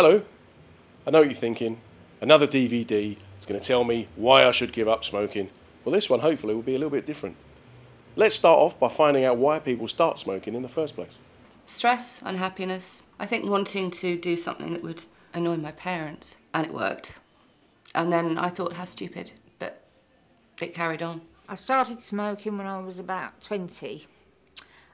Hello, I know what you're thinking. Another DVD is going to tell me why I should give up smoking. Well, this one hopefully will be a little bit different. Let's start off by finding out why people start smoking in the first place. Stress, unhappiness. I think wanting to do something that would annoy my parents, and it worked. And then I thought, how stupid, but it carried on. I started smoking when I was about 20,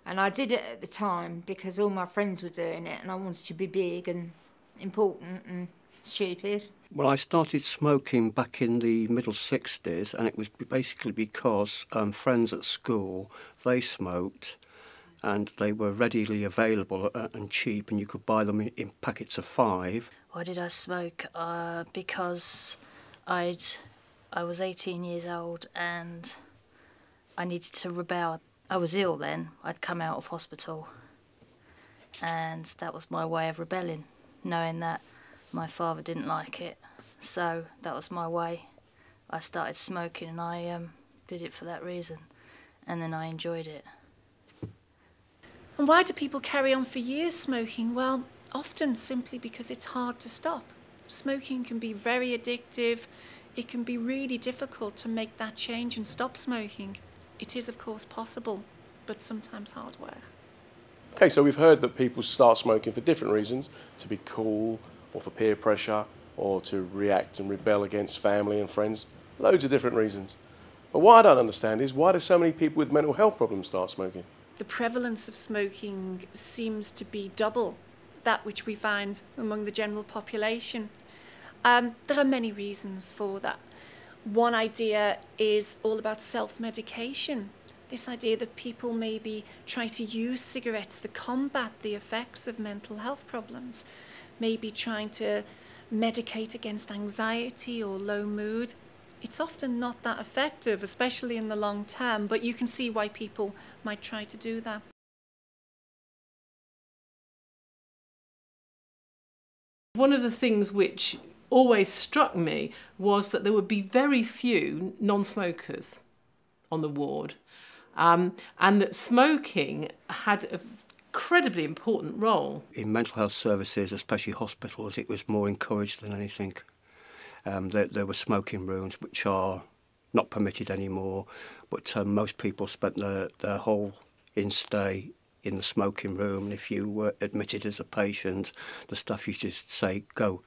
and I did it at the time because all my friends were doing it and I wanted to be big and important and stupid. Well, I started smoking back in the middle 60s, and it was basically because friends at school, they smoked, and they were readily available and cheap, and you could buy them in packets of 5. Why did I smoke? Because I was 18 years old and I needed to rebel. I was ill then. I'd come out of hospital, and that was my way of rebelling, knowing that my father didn't like it. So that was my way. I started smoking, and I did it for that reason, and then I enjoyed it. And why do people carry on for years smoking? Well, often simply because it's hard to stop. Smoking can be very addictive. It can be really difficult to make that change and stop smoking. It is, of course, possible, but sometimes hard work. Okay, so we've heard that people start smoking for different reasons, to be cool, or for peer pressure, or to react and rebel against family and friends. Loads of different reasons. But what I don't understand is, why do so many people with mental health problems start smoking? The prevalence of smoking seems to be double that which we find among the general population. There are many reasons for that. One idea is all about self-medication. This idea that people maybe try to use cigarettes to combat the effects of mental health problems, maybe trying to medicate against anxiety or low mood. It's often not that effective, especially in the long term, but you can see why people might try to do that. One of the things which always struck me was that there would be very few non-smokers on the ward, and that smoking had an incredibly important role. In mental health services, especially hospitals, it was more encouraged than anything. There were smoking rooms which are not permitted anymore, but most people spent their whole in-stay in the smoking room, and if you were admitted as a patient, the staff used to say, go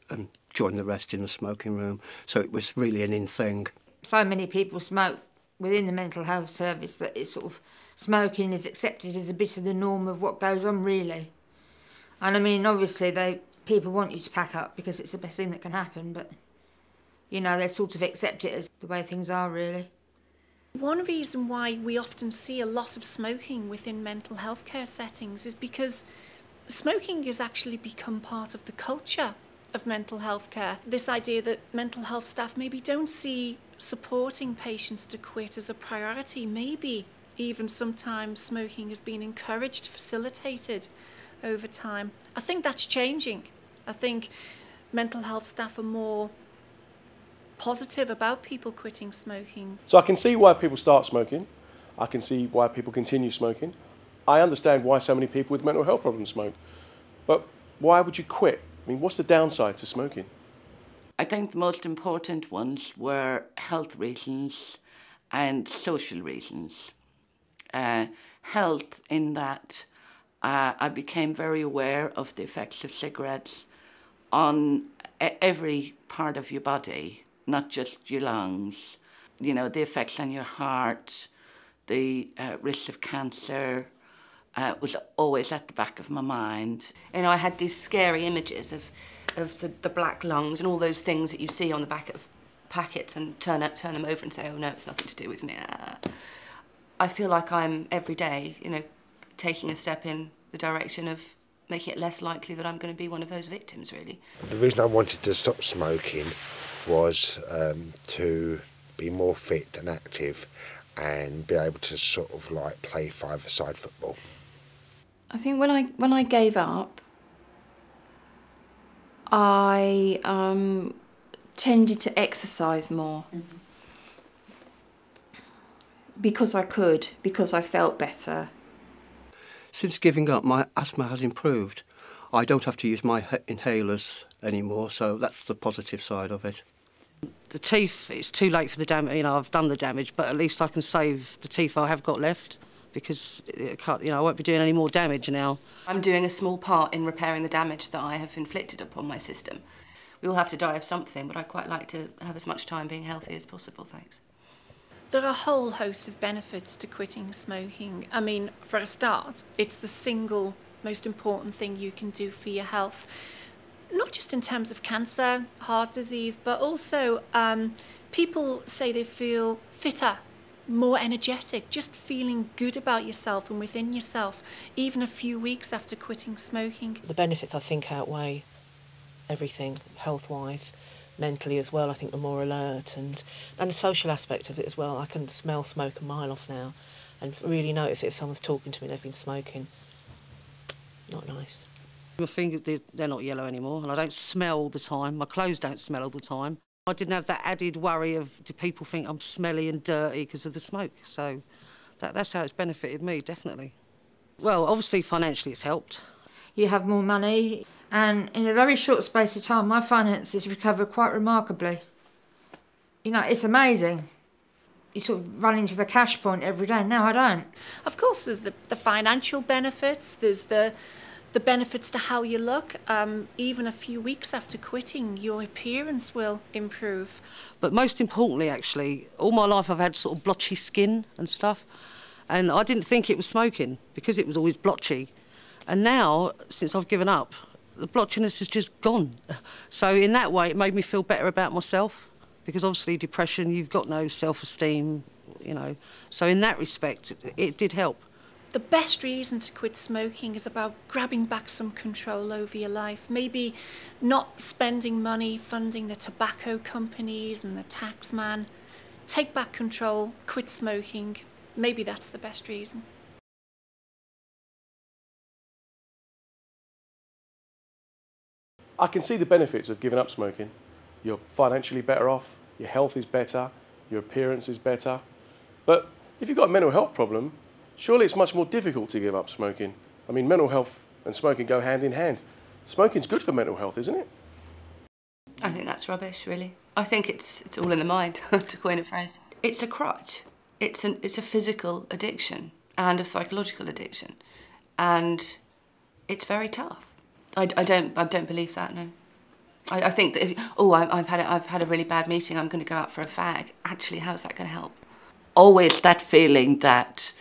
and join the rest in the smoking room. So it was really an in thing. So many people smoke within the mental health service that it's sort of, smoking is accepted as a bit of the norm of what goes on, really. And I mean, obviously people want you to pack up because it's the best thing that can happen, but you know, they sort of accept it as the way things are, really. One reason why we often see a lot of smoking within mental health care settings is because smoking has actually become part of the culture of mental health care. This idea that mental health staff maybe don't see supporting patients to quit as a priority. Maybe even sometimes smoking has been encouraged, facilitated over time. I think that's changing. I think mental health staff are more positive about people quitting smoking. So I can see why people start smoking. I can see why people continue smoking. I understand why so many people with mental health problems smoke. But why would you quit? I mean, what's the downside to smoking? I think the most important ones were health reasons and social reasons. Health in that I became very aware of the effects of cigarettes on every part of your body, not just your lungs. You know, the effects on your heart, the risk of cancer was always at the back of my mind. You know, I had these scary images of the black lungs and all those things that you see on the back of packets, and turn them over and say, oh no, it's nothing to do with me. I feel like I'm every day, you know, taking a step in the direction of making it less likely that I'm going to be one of those victims, really. The reason I wanted to stop smoking was to be more fit and active and be able to sort of like play five-a-side football. I think when I gave up, I tended to exercise more. Mm-hmm. Because I could, because I felt better. Since giving up, my asthma has improved. I don't have to use my inhalers anymore, so that's the positive side of it. The teeth, it's too late for the damage, you know, I've done the damage, but at least I can save the teeth I have got left, because it can't, you know, I won't be doing any more damage now. I'm doing a small part in repairing the damage that I have inflicted upon my system. We all have to die of something, but I'd quite like to have as much time being healthy as possible, thanks. There are a whole host of benefits to quitting smoking. I mean, for a start, it's the single most important thing you can do for your health. Not just in terms of cancer, heart disease, but also people say they feel fitter, more energetic, just feeling good about yourself and within yourself, even a few weeks after quitting smoking. The benefits, I think, outweigh everything, health-wise, mentally as well. I think we're more alert, and the social aspect of it as well. I can smell smoke a mile off now and really notice it if someone's talking to me, they've been smoking. Not nice. My fingers, they're not yellow anymore, and I don't smell all the time. My clothes don't smell all the time. I didn't have that added worry of, do people think I'm smelly and dirty because of the smoke? So that's how it's benefited me, definitely. Well, obviously financially it's helped. You have more money, and in a very short space of time my finances recover quite remarkably. You know, it's amazing. You sort of run into the cash point every day. Now I don't. Of course, there's the financial benefits, there's the benefits to how you look. Even a few weeks after quitting, your appearance will improve. But most importantly, actually, all my life I've had sort of blotchy skin and stuff, and I didn't think it was smoking because it was always blotchy. And now, since I've given up, the blotchiness has just gone. So in that way, it made me feel better about myself, because obviously depression, you've got no self-esteem, you know. So in that respect, it did help. The best reason to quit smoking is about grabbing back some control over your life. Maybe not spending money funding the tobacco companies and the tax man. Take back control, quit smoking. Maybe that's the best reason. I can see the benefits of giving up smoking. You're financially better off, your health is better, your appearance is better. But if you've got a mental health problem, surely it's much more difficult to give up smoking. I mean, mental health and smoking go hand in hand. Smoking's good for mental health, isn't it? I think that's rubbish, really. I think it's all in the mind, to coin a phrase. It's a crutch. It's a physical addiction and a psychological addiction, and it's very tough. I don't believe that, no. I think that I've had a really bad meeting, I'm going to go out for a fag. Actually, how's that going to help? Always that feeling that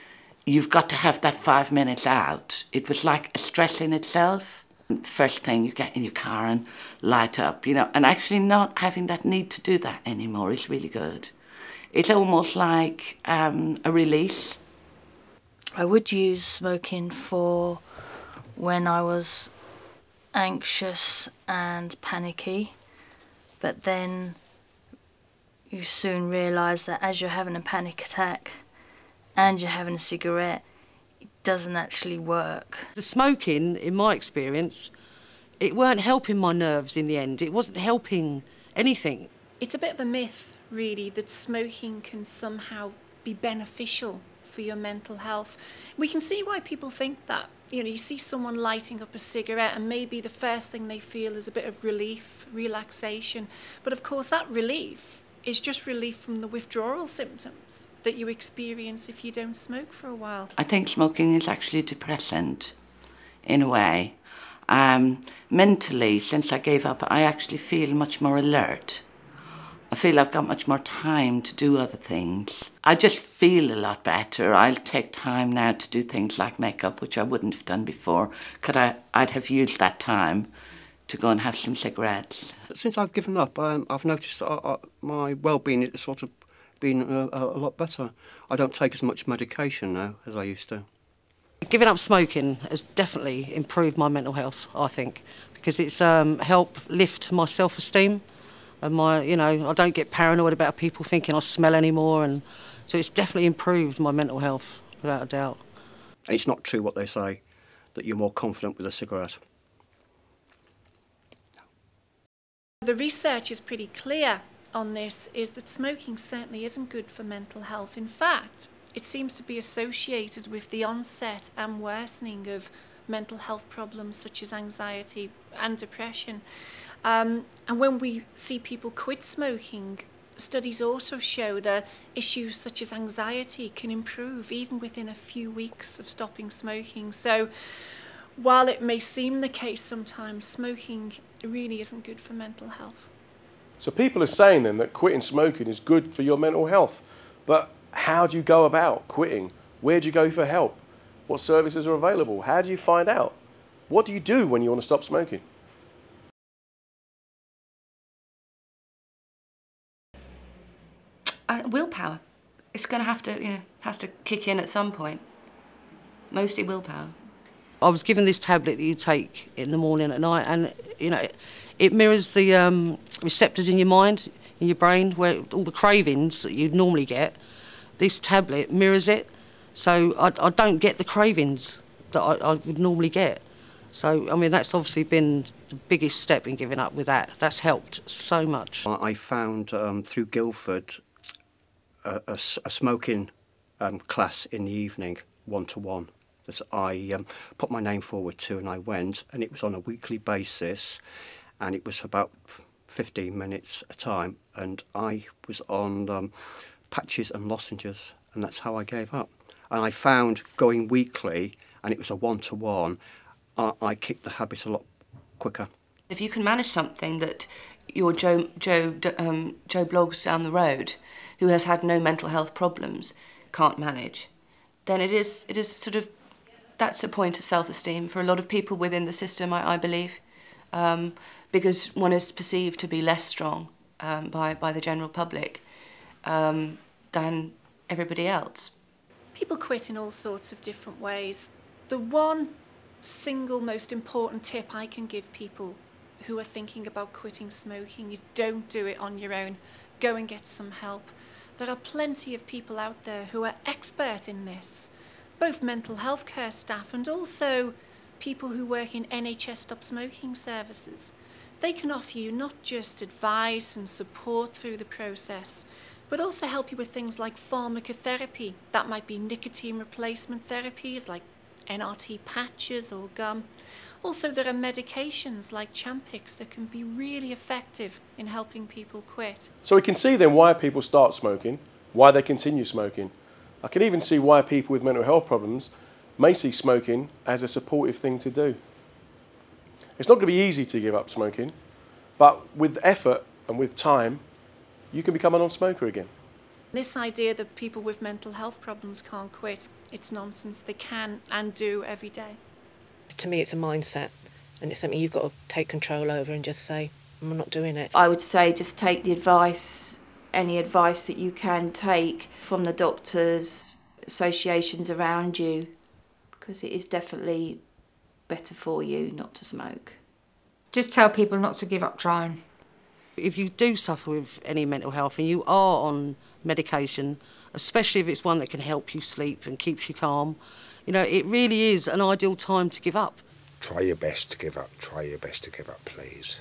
you've got to have that 5 minutes out. It was like a stress in itself. The first thing, you get in your car and light up, you know, and actually not having that need to do that anymore is really good. It's almost like a release. I would use smoking for when I was anxious and panicky, but then you soon realise that as you're having a panic attack and you're having a cigarette, it doesn't actually work. The smoking, in my experience, it weren't helping my nerves in the end. It wasn't helping anything. It's a bit of a myth, really, that smoking can somehow be beneficial for your mental health. We can see why people think that. You know, you see someone lighting up a cigarette and maybe the first thing they feel is a bit of relief, relaxation. But of course that relief is just relief from the withdrawal symptoms that you experience if you don't smoke for a while. I think smoking is actually a depressant, in a way. Mentally, since I gave up, I actually feel much more alert. I feel I've got much more time to do other things. I just feel a lot better. I'll take time now to do things like makeup, which I wouldn't have done before, because I'd have used that time to go and have some cigarettes. Since I've given up, I've noticed my well-being has sort of been a lot better. I don't take as much medication now as I used to. Giving up smoking has definitely improved my mental health, I think, because it's helped lift my self-esteem. And I don't get paranoid about people thinking I smell anymore, and so it's definitely improved my mental health, without a doubt. And it's not true what they say, that you're more confident with a cigarette. The research is pretty clear on this, is that smoking certainly isn't good for mental health. In fact, it seems to be associated with the onset and worsening of mental health problems such as anxiety and depression. And when we see people quit smoking, studies also show that issues such as anxiety can improve even within a few weeks of stopping smoking. So while it may seem the case sometimes, smoking really isn't good for mental health. So people are saying then that quitting smoking is good for your mental health. But how do you go about quitting? Where do you go for help? What services are available? How do you find out? What do you do when you want to stop smoking? Willpower. It's going to have to, has to kick in at some point. Mostly willpower. I was given this tablet that you take in the morning and at night, and it mirrors the receptors in your mind, in your brain, where all the cravings that you'd normally get. This tablet mirrors it, so I don't get the cravings that I would normally get. So I mean, that's obviously been the biggest step in giving up with that. That's helped so much. I found through Guildford a smoking class in the evening, one-to-one, that I put my name forward to, and I went, and it was on a weekly basis, and it was about 15 minutes a time, and I was on patches and lozenges, and that's how I gave up. And I found going weekly, and it was a one-to-one, I kicked the habit a lot quicker. If you can manage something that your Joe Bloggs down the road, who has had no mental health problems, can't manage, then it is sort of, that's a point of self-esteem for a lot of people within the system, I believe, because one is perceived to be less strong by the general public than everybody else. People quit in all sorts of different ways. The one single most important tip I can give people who are thinking about quitting smoking is don't do it on your own. Go and get some help. There are plenty of people out there who are expert in this, both mental health care staff and also people who work in NHS stop smoking services. They can offer you not just advice and support through the process, but also help you with things like pharmacotherapy. That might be nicotine replacement therapies like NRT patches or gum. Also, there are medications like Champix that can be really effective in helping people quit. So we can see then why people start smoking, why they continue smoking. I can even see why people with mental health problems may see smoking as a supportive thing to do. It's not going to be easy to give up smoking, but with effort and with time, you can become a non-smoker again. This idea that people with mental health problems can't quit, it's nonsense. They can and do every day. To me, it's a mindset, and it's something you've got to take control over and just say, I'm not doing it. I would say just take the advice, any advice that you can take from the doctors, associations around you, because it is definitely better for you not to smoke. Just tell people not to give up trying. If you do suffer with any mental health and you are on medication, especially if it's one that can help you sleep and keeps you calm, it really is an ideal time to give up. Try your best to give up. Try your best to give up, please.